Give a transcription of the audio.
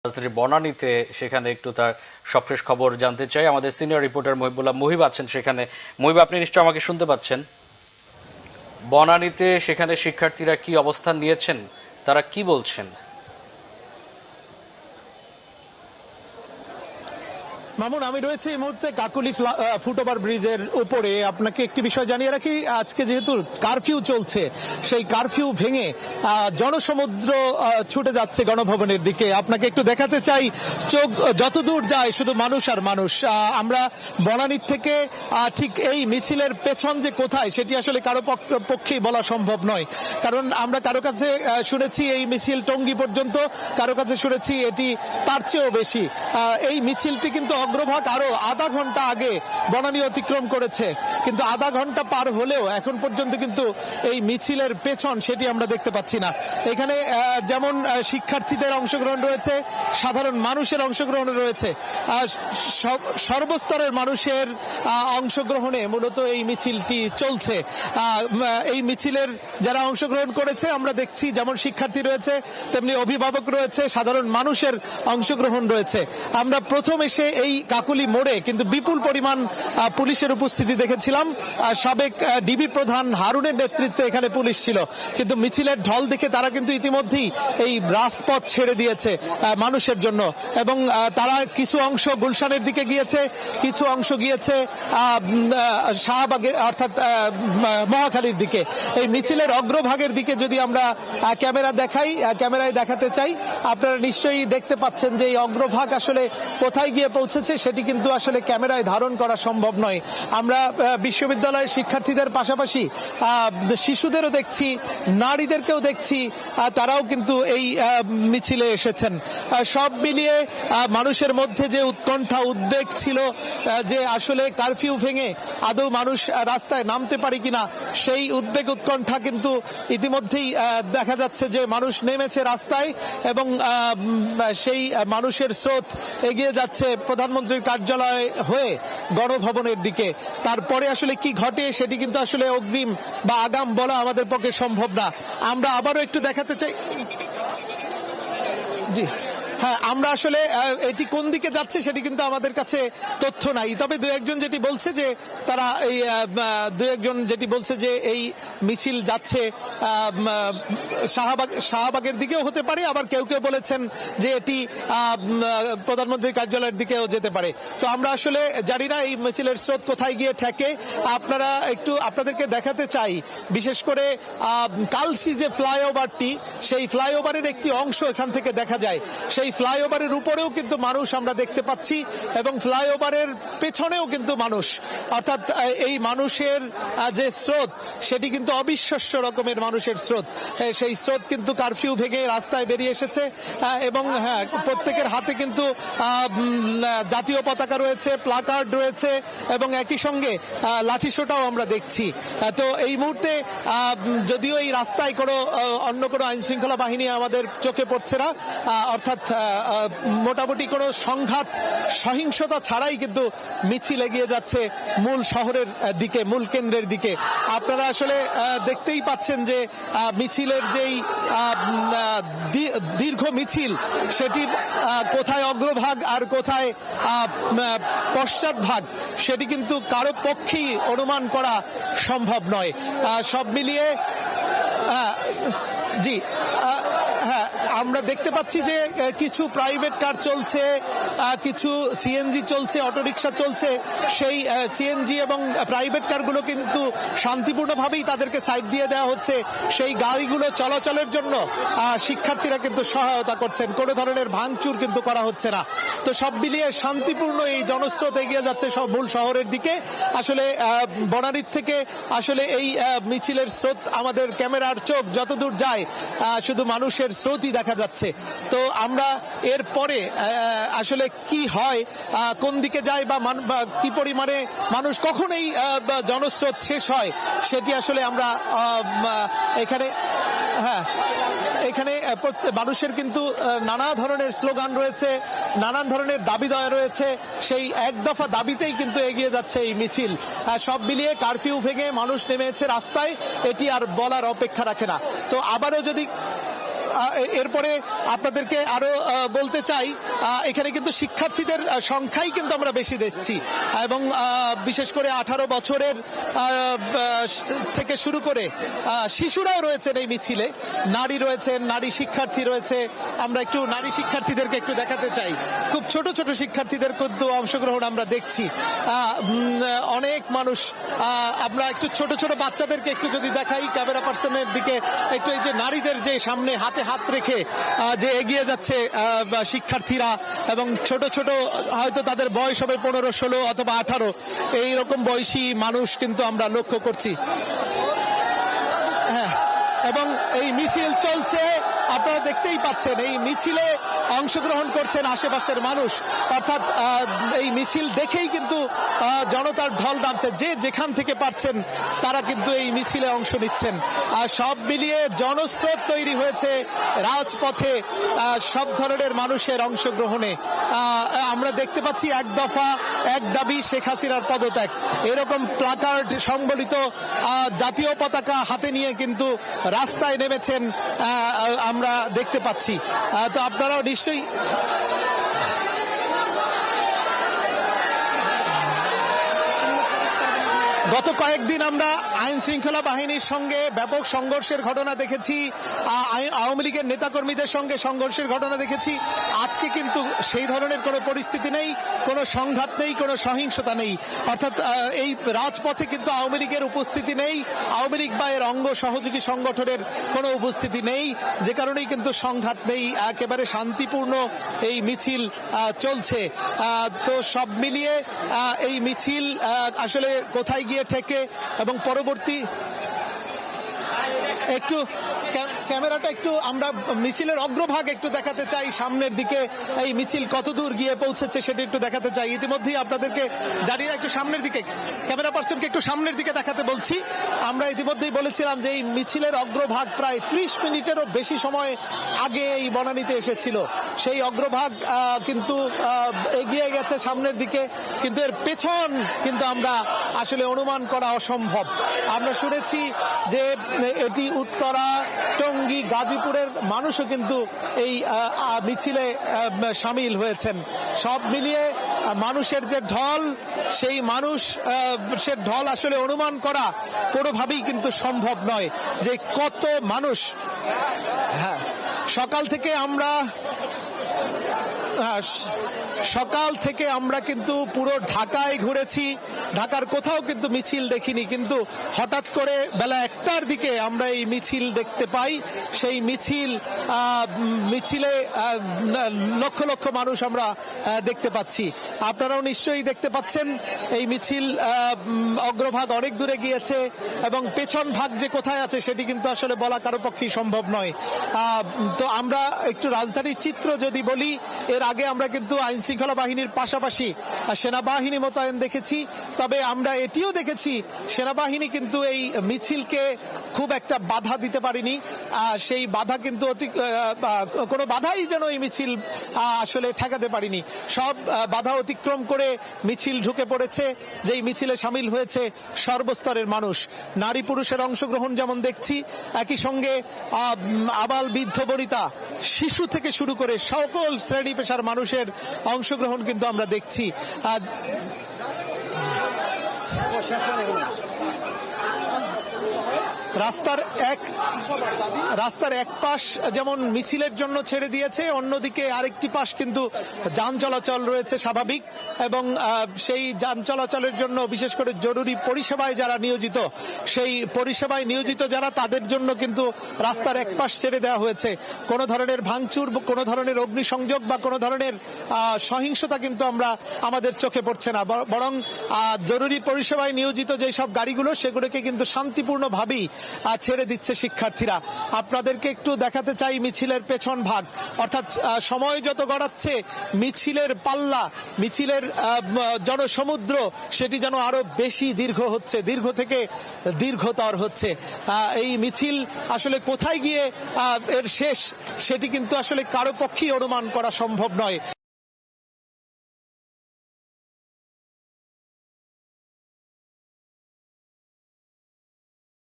রাজধানীর বনানীতে সেখানে একটু তার সবশেষ খবর জানতে চাই। আমাদের সিনিয়র রিপোর্টার মহিবুল্লাহ মুহিব আছেন সেখানে। মুহিব, আপনি নিশ্চয় আমাকে শুনতে পাচ্ছেন? বনানীতে সেখানে শিক্ষার্থীরা কি অবস্থান নিয়েছেন, তারা কি বলছেন? মামুন, আমি রয়েছে এই মুহূর্তে কাকুলি ফুটওভার ব্রিজের উপরে। আপনাকে একটি বিষয় জানিয়ে রাখি, আজকে যেহেতু কারফিউ চলছে, সেই কারফিউ ভেঙে জনসমুদ্র ছুটে যাচ্ছে গণভবনের দিকে। আপনাকে একটু দেখাতে চাই, চোখ যতদূর যায় শুধু মানুষ আর মানুষ। আমরা বনানীর থেকে ঠিক এই মিছিলের পেছন যে কোথায় সেটি আসলে কারো পক্ষেই বলা সম্ভব নয়, কারণ আমরা কারো কাছে শুনেছি এই মিছিল টঙ্গী পর্যন্ত, কারো কাছে শুনেছি এটি তার চেয়েও বেশি। এই মিছিলটি কিন্তু অগ্রভাগ আরো আধা ঘন্টা আগে বনানী অতিক্রম করেছে, কিন্তু আধা ঘন্টা পার হলেও এখন পর্যন্ত কিন্তু এই মিছিলের পেছন সেটি আমরা দেখতে পাচ্ছি না। এখানে যেমন শিক্ষার্থীদের অংশগ্রহণ রয়েছে, সাধারণ মানুষের অংশগ্রহণ রয়েছে, সর্বস্তরের মানুষের অংশগ্রহণে মূলত এই মিছিলটি চলছে। এই মিছিলের যারা অংশগ্রহণ করেছে আমরা দেখছি, যেমন শিক্ষার্থী রয়েছে তেমনি অভিভাবক রয়েছে, সাধারণ মানুষের অংশগ্রহণ রয়েছে। আমরা প্রথম এসে এই কাকুলি মোড়ে কিন্তু বিপুল পরিমাণ পুলিশের উপস্থিতি দেখেছিলাম। সাবেক ডিবি প্রধান হারুনের নেতৃত্বে এখানে পুলিশ ছিল, কিন্তু মিছিলের ঢল দেখে তারা কিন্তু ইতিমধ্যেই এই রাজপথ ছেড়ে দিয়েছে মানুষের জন্য, এবং তারা কিছু অংশ গুলশানের দিকে গিয়েছে, কিছু অংশ গিয়েছে শাহবাগের অর্থাৎ মহাখালীর দিকে। এই মিছিলের অগ্রভাগের দিকে যদি আমরা ক্যামেরায় দেখাতে চাই, আপনারা নিশ্চয়ই দেখতে পাচ্ছেন যে এই অগ্রভাগ আসলে কোথায় গিয়ে পৌঁছেছে সেটি কিন্তু আসলে ক্যামেরায় ধারণ করা সম্ভব নয়। আমরা বিশ্ববিদ্যালয়ের শিক্ষার্থীদের পাশাপাশি শিশুদেরও দেখছি, নারীদেরকেও দেখছি, তারাও কিন্তু এই মিছিলে এসেছেন। সব মিলিয়ে মানুষের মধ্যে যে উৎকণ্ঠা, উদ্বেগ ছিল যে আসলে কারফিউ ভেঙে আদৌ মানুষ রাস্তায় নামতে পারে কিনা, সেই উদ্বেগ উৎকণ্ঠা কিন্তু ইতিমধ্যেই দেখা যাচ্ছে যে মানুষ নেমেছে রাস্তায়, এবং সেই মানুষের স্রোত এগিয়ে যাচ্ছে প্রধানমন্ত্রীর কার্যালয় হয়ে গণভবনের দিকে। তারপরে আসলে কি ঘটে সেটি কিন্তু আসলে অগ্রিম বা আগাম বলা আমাদের পক্ষে সম্ভব না। আমরা আবারও একটু দেখাতে চাই। জি হ্যাঁ, আমরা আসলে এটি কোন দিকে যাচ্ছে সেটি কিন্তু আমাদের কাছে তথ্য নাই, তবে দু একজন যেটি বলছে যে এই মিছিল যাচ্ছে শাহবাগের দিকেও হতে পারে, আবার কেউ কেউ বলেছেন যে এটি প্রধানমন্ত্রীর কার্যালয়ের দিকেও যেতে পারে। তো আমরা আসলে জানি না এই মিছিলের স্রোত কোথায় গিয়ে ঠেকে। আপনাদেরকে দেখাতে চাই, বিশেষ করে কালসি যে ফ্লাইওভারটি, সেই ফ্লাইওভারের একটি অংশ এখান থেকে দেখা যায়। সেই ফ্লাইওভারের উপরেও কিন্তু মানুষ আমরা দেখতে পাচ্ছি, এবং ফ্লাইওভারের পেছনেও কিন্তু মানুষ, অর্থাৎ এই মানুষের যে স্রোত সেটি কিন্তু অবিশ্বাস্য রকমের মানুষের স্রোত। সেই স্রোত কিন্তু কারফিউ ভেঙে রাস্তায় বেরিয়ে এসেছে, এবং হ্যাঁ, প্রত্যেকের হাতে কিন্তু জাতীয় পতাকা রয়েছে, প্লাকার্ড রয়েছে, এবং একই সঙ্গে লাঠিসোঁটাও আমরা দেখছি। তো এই মুহূর্তে যদিও এই রাস্তায় অন্য কোনো আইন শৃঙ্খলা বাহিনী আমাদের চোখে পড়ছে না, অর্থাৎ মোটামুটি কোনো সংঘাত সহিংসতা ছাড়াই কিন্তু মিছিল এগিয়ে যাচ্ছে মূল শহরের দিকে, মূল কেন্দ্রের দিকে। আপনারা আসলে দেখতেই পাচ্ছেন যে মিছিলের যেই দীর্ঘ মিছিল, সেটির কোথায় অগ্রভাগ আর কোথায় পশ্চাৎভাগ সেটি কিন্তু কারো পক্ষেই অনুমান করা সম্ভব নয়। সব মিলিয়ে জি হ্যাঁ, আমরা দেখতে পাচ্ছি যে কিছু প্রাইভেট কার চলছে, কিছু সিএনজি চলছে, অটোরিকশা চলছে। সেই সিএনজি এবং প্রাইভেট কারগুলো কিন্তু শান্তিপূর্ণভাবেই তাদেরকে সাইড দিয়ে দেওয়া হচ্ছে। সেই গাড়িগুলো চলাচলের জন্য শিক্ষার্থীরা কিন্তু সহায়তা করছেন, কোনো ধরনের ভাঙচুর কিন্তু করা হচ্ছে না। তো সব মিলিয়ে শান্তিপূর্ণ এই জনস্রোত এগিয়ে যাচ্ছে সব মূল শহরের দিকে। আসলে বনানীর থেকে আসলে এই মিছিলের স্রোত, আমাদের ক্যামেরার চোখ যতদূর যায় শুধু মানুষের স্রোতই দেখা যাচ্ছে। তো আমরা এর পরে আসলে কি হয়, কোন দিকে যায়, বা কি পরিমাণে মানুষ, কখন এই জনস্রোত শেষ হয়, সেটি আসলে আমরা এখানে মানুষের কিন্তু নানা ধরনের স্লোগান রয়েছে, নানান ধরনের দাবি দেওয়া রয়েছে। সেই এক দফা দাবিতেই কিন্তু এগিয়ে যাচ্ছে এই মিছিল। সব মিলিয়ে কারফিউ ভেঙে মানুষ নেমেছে রাস্তায়, এটি আর বলার অপেক্ষা রাখে না। তো আবারও যদি এরপরে আপনাদেরকে আরো বলতে চাই, এখানে কিন্তু শিক্ষার্থীদের সংখ্যাই কিন্তু আমরা বেশি দেখছি, এবং বিশেষ করে 18 বছরের থেকে শুরু করে শিশুরাও রয়েছেন এই মিছিলে, নারী রয়েছেন, নারী শিক্ষার্থী রয়েছে। আমরা একটু নারী শিক্ষার্থীদেরকে একটু দেখাতে চাই, খুব ছোট ছোট শিক্ষার্থীদের কিন্তু অংশগ্রহণ আমরা দেখছি। অনেক মানুষ, আমরা একটু ছোট ছোট বাচ্চাদেরকে একটু যদি দেখাই ক্যামেরা পার্সনের দিকে, একটু এই যে নারীদের যে সামনে হাতে হাত রেখে যে এগিয়ে যাচ্ছে শিক্ষার্থীরা, এবং ছোট ছোট হয়তো তাদের বয়স হবে 15, 16 অথবা 18, এইরকম বয়সী মানুষ কিন্তু আমরা লক্ষ্য করছি। হ্যাঁ, এবং এই মিছিল চলছে, আপনারা দেখতেই পাচ্ছেন এই মিছিলে অংশগ্রহণ করছেন আশেপাশের মানুষ, অর্থাৎ এই মিছিল দেখেই কিন্তু জনতার ঢল নামছে, যে যেখান থেকে পাচ্ছেন তারা কিন্তু এই মিছিলে অংশ নিচ্ছেন। আর সব মিলিয়ে জনস্রোত তৈরি হয়েছে রাজপথে সব ধরনের মানুষের অংশগ্রহণে। আমরা দেখতে পাচ্ছি এক দফা এক দাবি শেখ হাসিনার পদত্যাগ, এরকম প্লাকার্ড সংবলিত জাতীয় পতাকা হাতে নিয়ে কিন্তু রাস্তায় নেমেছেন আমরা দেখতে পাচ্ছি। তো আপনারাও নিশ্চয়ই গত কয়েকদিন আমরা আইন শৃঙ্খলা বাহিনীর সঙ্গে ব্যাপক সংঘর্ষের ঘটনা দেখেছি, আওয়ামী লীগের নেতাকর্মীদের সঙ্গে সংঘর্ষের ঘটনা দেখেছি। আজকে কিন্তু সেই ধরনের কোনো পরিস্থিতি নেই, কোনো সংঘাত নেই, কোনো সহিংসতা নেই, অর্থাৎ এই রাজপথে কিন্তু আওয়ামী লীগের উপস্থিতি নেই, আওয়ামী লীগ বা এর অঙ্গ সহযোগী সংগঠনের কোনো উপস্থিতি নেই, যে কারণেই কিন্তু সংঘাত নেই, একেবারে শান্তিপূর্ণ এই মিছিল চলছে। তো সব মিলিয়ে এই মিছিল আসলে কোথায় গিয়ে ঠেকে, এবং পরবর্তী একটু ক্যামেরাটা একটু আমরা মিছিলের অগ্রভাগ একটু দেখাতে চাই, সামনের দিকে এই মিছিল কত দূর গিয়ে পৌঁছেছে সেটা একটু দেখাতে চাই। ইতিমধ্যেই আপনাদেরকে জানিয়ে একটু সামনের দিকে, ক্যামেরা পার্সনকে একটু সামনের দিকে দেখাতে বলছি। আমরা ইতিমধ্যেই বলেছিলাম যে এই মিছিলের অগ্রভাগ প্রায় 30 মিনিটেরও বেশি সময় আগে এই বনানীতে এসেছিল, সেই অগ্রভাগ কিন্তু এগিয়ে গেছে সামনের দিকে, কিন্তু এর পেছন কিন্তু আমরা আসলে অনুমান করা অসম্ভব। আমরা শুনেছি যে এটি উত্তরা, টঙ্গী, গাজীপুরের মানুষও কিন্তু এই মিছিলে সামিল হয়েছেন। সব মিলিয়ে মানুষের যে ঢল, সেই মানুষের ঢল আসলে অনুমান করা কোনোভাবেই কিন্তু সম্ভব নয় যে কত মানুষ। হ্যাঁ, সকাল থেকে আমরা কিন্তু পুরো ঢাকায় ঘুরেছি, ঢাকার কোথাও কিন্তু মিছিল দেখিনি, কিন্তু হঠাৎ করে বেলা 1টার দিকে আমরা এই মিছিল দেখতে পাই। সেই মিছিলে লক্ষ লক্ষ মানুষ আমরা দেখতে পাচ্ছি, আপনারাও নিশ্চয়ই দেখতে পাচ্ছেন। এই মিছিল অগ্রভাগ অনেক দূরে গিয়েছে, এবং পেছন ভাগ যে কোথায় আছে সেটি কিন্তু আসলে বলা কারো পক্ষেই সম্ভব নয়। তো আমরা একটু রাজধানীর চিত্র যদি বলি, এর আগে আমরা কিন্তু আইন শৃঙ্খলা বাহিনীর পাশাপাশি সেনাবাহিনী মোতায়েন দেখেছি, তবে আমরা এটিও দেখেছি সেনাবাহিনী কিন্তু এই মিছিলকে খুব একটা বাধা দিতে পারেনি। সেই বাধা কিন্তু কোনো বাধাই যেন এই মিছিল আসলে ঠেকাতে পারেনি, সব বাধা অতিক্রম করে মিছিল ঢুকে পড়েছে। যেই মিছিলে সামিল হয়েছে সর্বস্তরের মানুষ, নারী পুরুষের অংশগ্রহণ যেমন দেখছি, একই সঙ্গে আবাল বৃদ্ধ বনিতা, শিশু থেকে শুরু করে সকল শ্রেণী পেশার মানুষের অংশগ্রহণ কিন্তু আমরা দেখছি। রাস্তার এক পাশ যেমন মিছিলের জন্য ছেড়ে দিয়েছে, অন্যদিকে আরেকটি পাশ কিন্তু যান চলাচল রয়েছে স্বাভাবিক, এবং সেই যান চলাচলের জন্য বিশেষ করে জরুরি পরিষেবায় যারা নিয়োজিত, সেই পরিষেবায় নিয়োজিত যারা, তাদের জন্য কিন্তু রাস্তার এক পাশ ছেড়ে দেওয়া হয়েছে। কোনো ধরনের ভাঙচুর, কোনো ধরনের অগ্নিসংযোগ বা কোনো ধরনের সহিংসতা কিন্তু আমাদের চোখে পড়ছে না, বরং জরুরি পরিষেবায় নিয়োজিত যেই সব গাড়িগুলো, সেগুলোকে কিন্তু শান্তিপূর্ণভাবেই ছেড়ে দিচ্ছে শিক্ষার্থীরা। আপনাদেরকে একটু দেখাতে চাই মিছিলের পেছন ভাগ, অর্থাৎ সময় যত গড়াচ্ছে মিছিলের পাল্লা, মিছিলের জনসমুদ্র সেটি যেন আরো বেশি দীর্ঘ হচ্ছে, দীর্ঘ থেকে দীর্ঘতর হচ্ছে। এই মিছিল আসলে কোথায় গিয়ে এর শেষ সেটি কিন্তু আসলে কারো পক্ষেই অনুমান করা সম্ভব নয়।